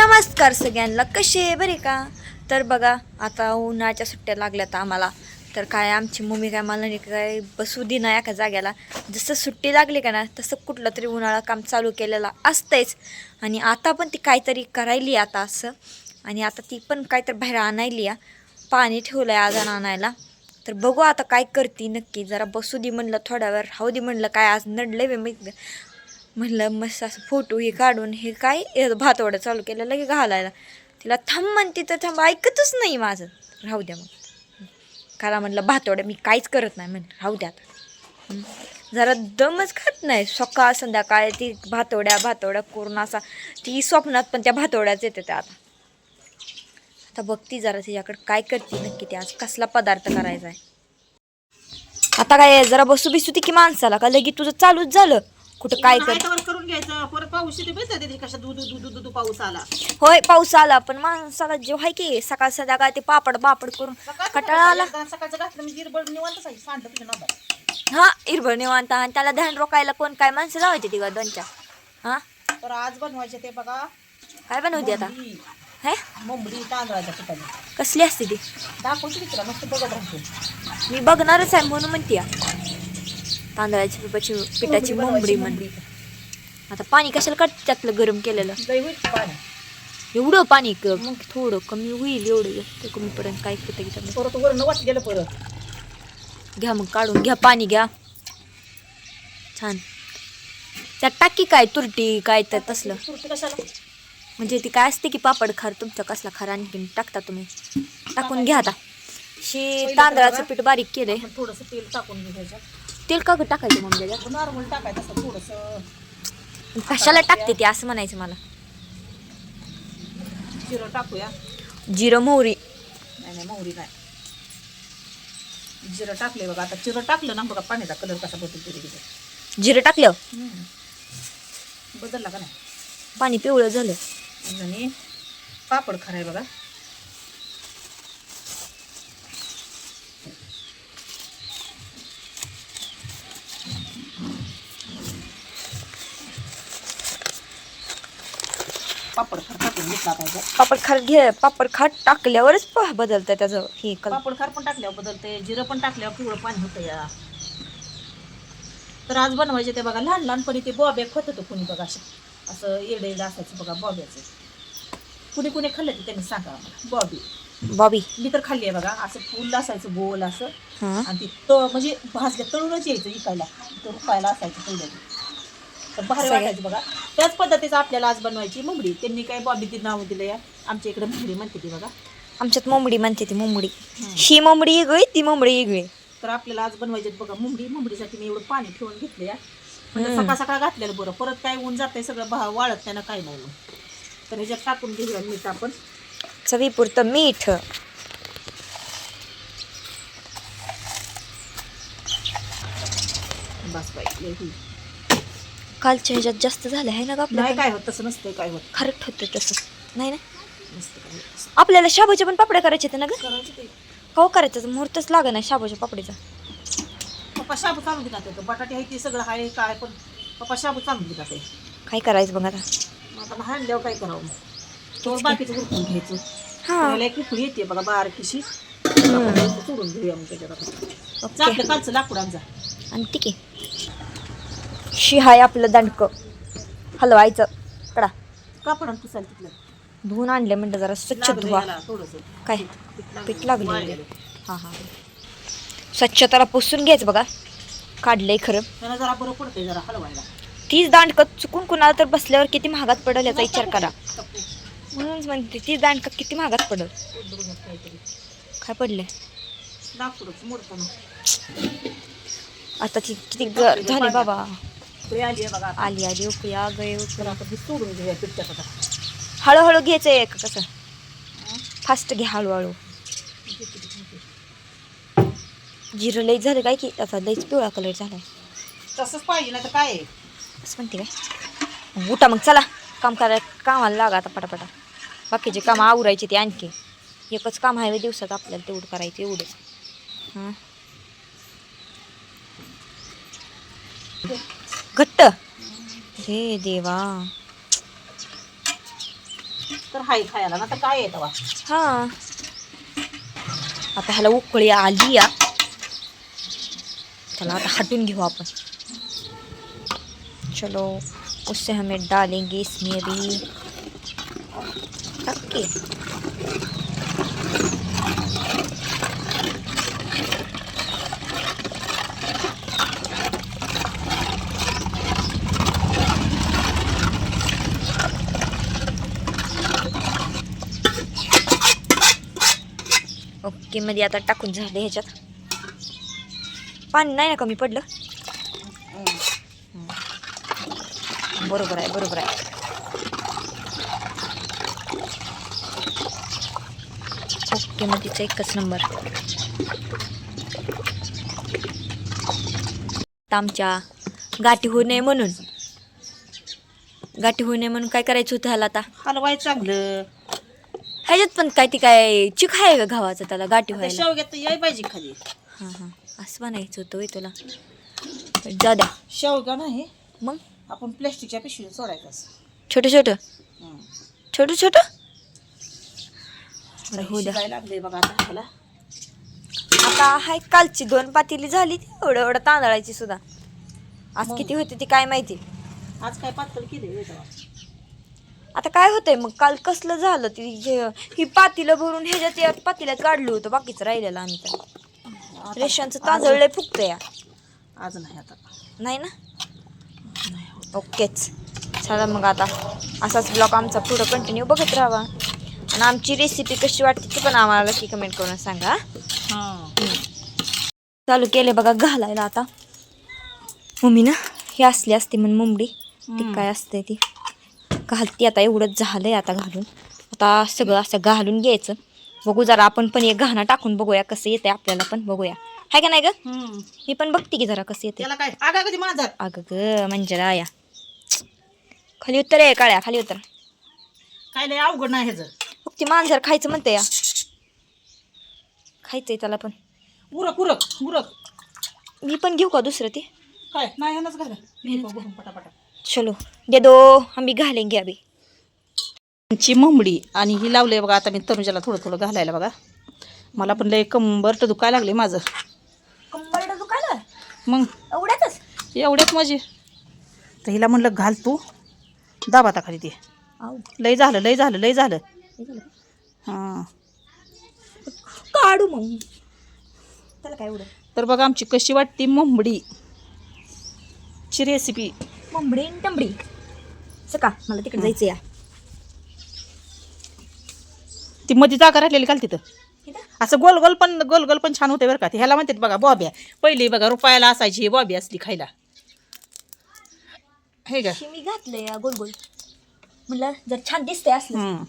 नमस्कार सगळ्यांना, कसे आहे बरे का? तर बघा आता उन्हाळ्याच्या सुट्ट्या लागल्यात आम्हाला. तर काय आमची मम्मी काय मला नाही काय बसू दे ना एका जाग्याला. जसं सुट्टी लागली का ना तसं कुठलं तरी उन्हाळा काम चालू केलेलं असतंच. आणि आता पण ती काहीतरी करायली आता असं. आणि आता ती पण काहीतरी बाहेर आणायली या पाणी ठेवलं आहे आजान आणायला. तर बघू आता काय करते नक्की. जरा बसू दे म्हणलं, थोड्या वेळ राहू दे म्हणलं, काय आज नडलं बे म्हणलं मस्त असं फोटो हे काढून हे काय भातवडं चालू केलं लगे घालायला. तिला थांब म्हणते तर थांब, ऐकतच नाही माझं. राहू द्या मग, कारण म्हणलं भातवड्या मी काहीच करत नाही म्हणलं, राहू द्या आता. जरा दमच खात नाही, सकाळ संध्याकाळ ती भातवड्या करून असा ती स्वप्नात पण त्या भातवड्याच येते त्या. आता बघती जरा तिच्याकडे काय करते नक्की, ते आज कसला पदार्थ करायचा आहे. आता काय जरा बसू बिसू ती की माणसाला का लगी तुझं चालूच झालं कुठं काय करून घ्यायचं. परत पाऊस येते बसते कशा दूध पाऊस आला. होय पाऊस आला, पण माणसाला जेव आहे की सकाळ संध्याकाळ ते पापड करून कटाळा आला. सकाळचं घातलं मी गिरबड निवांत सांडत तुझ्या नादात. हा इरबळ निवांत. आणि त्याला ध्यान रोखायला कोण काय माणसं लावायची ती दोनच्या. हा तर आज बनवायचे ते बघा काय बनवते आता हे मुंबडी तांदळाच्या पिठाने. कसली असते ती दाखवते की तुला, मस्त बघत राहतो. मी बघणारच आहे म्हणून म्हणते तांदळाची पिठाची मुंबडी म्हणते. आता पाणी कशाला काढते त्यातलं गरम केलेलं? लय होईल पाणी. एवढं पाणी मग थोडं कमी होईल, एवढं जास्त कमीपर्यंत काय होतं की परत वरण वाट गेलं परत. घ्या मग काढून घ्या, पाणी घ्या छान. त्यात टाकी काय तुरटी काय तर तसलं कशाला म्हणजे ती काय असते की पापड खार तुमचा कसला खार आणखीन टाकता तुम्ही, टाकून घ्या. आता तांदळाचं पीठ बारीक केलंय. थोडस तेल टाकून घ्यायचं. तेल का टाकायचं मग त्याच्यात? नॉर्मल टाकायचं असं थोडस. कशाला टाकते ते असं म्हणायचं मला. जिरं टाकूया. जिरं मोहरी नाही मोहरी नाही, जिरं टाकले बघा. आता जिरं टाकलं ना बघा पाण्याचा कलर कसा बदलतो. जिरं टाकलं बदलला का नाही, पाणी पिवळं झालं. आणि पापड खराय बघा. पापड खार टाकून घेतला पाहिजे. पापड खार टाकल्यावरच बदलतं त्याचं हे कलर. पापड खार पण टाकल्यावर बदलते, जिरं पण टाकल्यावर पिवळं पाणी होतं या. तर आज बनवायचे ते बघा लहानपणी ते बॉब्या होत होतं कुणी बघा असं येडे असायचं बघा बॉब्याचं. कुणी खाल्लं ते त्यांनी सांगा आम्हाला. बॉबी मी तर खाल्ली आहे बघा. असं फुल असायचं गोल असं, आणि ती म्हणजे भाजल्या तळूनच यायचं इकायला, रुपायला असायचं तळलं तर भारी वाटायचं बघा. त्याच पद्धतीचं आपल्याला आज बनवायची मुंबडी. त्यांनी काय बॉबी ती नाव दिलं या, आमच्या इकडे मुंबडी म्हणते ती बघा. आमच्यात मुंबडी म्हणते ती. मुंबडी ही मुंबडी वेगळी, ती मुंबडी वेगळी. तर आपल्याला आज बनवायचे बघा मुंबडीसाठी मी एवढं पाणी ठेवून घेतलं या. म्हणजे सकाळ सकाळ घातलेलं बरं, परत काय ऊन जाते सगळं वाळत त्यानं काय नाही. तर ह्याच्यात टाकून घेऊया मीठ आपण, चवीपुरतं मीठ. बस बाई. कालच्या ह्याच्यात जास्त झालं आहे ना ग आपल्या? नाही काय होत तसं नसतंय काय होत. खरंच होतं तसं नाही ना. नसतं काय होत. आपल्याला शाबूच्या पण पापड्या करायचे होते ना ग? करायचं ते हो करायचं, मुहूर्तच लाग नाही शाबूच्या पापडीचा. पप्पा शाबू चालून दिला होतं. बटाटे आहे ते सगळं आहे काय, पण पप्पा शाबू चालून दिला ते. काय करायचं बघ आता. आता हाणल्यावर काय करावं मग, तो बाकीचं उरकून घ्यायचं. हा त्याला एक उकळी येते बघा बारकीशी, सोडून घेऊया मग त्याच्यात. आपलं कालचं लाकूड आमचा आणि ठीक आहे. शिहाय आपलं दणकं हलवायचं कडा. कापड पुसाल तिथलं धुवून आणले म्हणलं जरा स्वच्छ धुवा. थोडंसं काय पीठ लागले? हां हां स्वच्छ त्याला पुसून घ्यायचं बघा. काढलंय खरं त्याला जरा बरं पडतंय जरा हलवायला. तीच दांडकं चुकून कुणाला तर बसल्यावर किती महागात पडेल याचा विचार करा. म्हणूनच म्हणते ती दांडकं किती महागात पडेल. काय पडले लाकूडच मोडतं. आता ती किती झाली बाबा. आली बघा, आली उकया गय तर आता ती सोडून घेऊया पिठच्यात. आता हळूहळू घ्यायचं आहे का कसं? फास्ट घ्या हळूहळू. जिरं लई झालं काय की आता लईच पिवळा कलर झालाय. तसंच पाहिजे ना तर काय असं म्हणते काय? उठा मग चला कामाला लागा आता पटापटा. बाकीचे काम आवरायचे ते आणखी. एकच काम आहे दिवसात आपल्याला तेवढं करायचं एवढंच. हां घट्ट हे देवा. तर हाय खायला ना तर काय येतं वा. हा आता ह्याला उकळी आली या, चला आता हटून घेऊ आपण. चलो उससे हमें डालेंगे इसमें अभी टक्के. ओके मध्ये आता टाकून झाले ह्याच्यात. पाणी नाही ना कमी पडलं. बरोबर आहे बरोबर आहे. ओके मध्येच एकच नंबर. आमच्या गाठी होऊ नये म्हणून काय करायचं होतं ह्याला आता. हलवाय चांगलं. ह्याच्यात पण काय ती काय चिक आहे का गव्हाचं त्याला गाठी आता व्हायला. शेवग्यात तर याय पाहिजे खाली. हां हां असं म्हणायचं होतं होय तुला. जाऊ द्या शेवगा नाही मग. आपण प्लॅस्टिकच्या पिशवीत सोडायचं असं. छोटं छोटं छोटं छोटं होऊ द्या. शिजायला लागले बघा आता ह्याला. आता हाय कालची 2 पातेली झाली ती एवढं तांदळाची सुद्धा. आज मग. किती होती ती काय माहिती. आज काय पातळ केले आता काय होतंय मग. काल कसलं झालं ती ही पातीलं भरून ह्याच्यात या पातील्यात काढलं होतं बाकीचं राहिलेलं आम्ही तर. रेशनचं तांदळ लय फुगतं या. आज नाही आता नाही ना. ओकेच चला मग आता असाच ब्लॉग आमचा पुढं कंटिन्यू बघत राहा. आणि आमची रेसिपी कशी वाटते ती पण आम्हाला नक्की कमेंट करून सांगा. चालू केले बघा घालायला आता. मम्मी ना ही असली असते म्हणून मुंबडी ती काय असते ती घालती. आता एवढंच झालंय आता घालून. आता सगळं असं घालून घ्यायचं. बघू जरा आपण पण एक घाणा टाकून बघूया कसं येतंय आपल्याला पण बघूया. हाय का नाही ग. मी पण बघते की जरा कसं येते. त्याला काय आगा कधी माझा अगं ग म्हणजे राया खाली उत्तर आहे काळ्या खाली उत्तर. काय लय अवघड नाही ह्याचं. मग ती मांजर खायचं म्हणते या. खायचंय त्याला पण. उरक उरक उरक. मी पण घेऊ का दुसरं ते. काय नाही ह्यानंच घाला बघून पटापटा. चलो दे दो आम्ही घालेंगे अभी. ची मुंबडी आणि ही लावले बघा आता मी तनुजाला थोडं थोडं घालायला बघा. मला पण लय कंबरट दुखायला लागले माझं. कंबरडं दुखायला मग एवढ्यातच. एवढ्यात माझी तर हिला म्हणलं घाल तू दाब आता खाली ते. आऊ लय झालं लय झालं लय झालं. हां काढू मग त्याला काय एवढं. तर बघा आमची कशी वाटते मुंबडी ची रेसिपी. मुंबडी आणि टंबडी सका मला तिकडे जायचं या. ती मध्ये जागा राहिलेली घाल तिथं. इथं? असं गोल गोल पण छान होते बरं का. ते ह्याला म्हणतात बघा बॉब्या. पहिली बघा रुपयाला असायची बॉबी असली खायला हे का. मी घातलंय या गोल गोल म्हणलं जर छान दिसतंय असलं.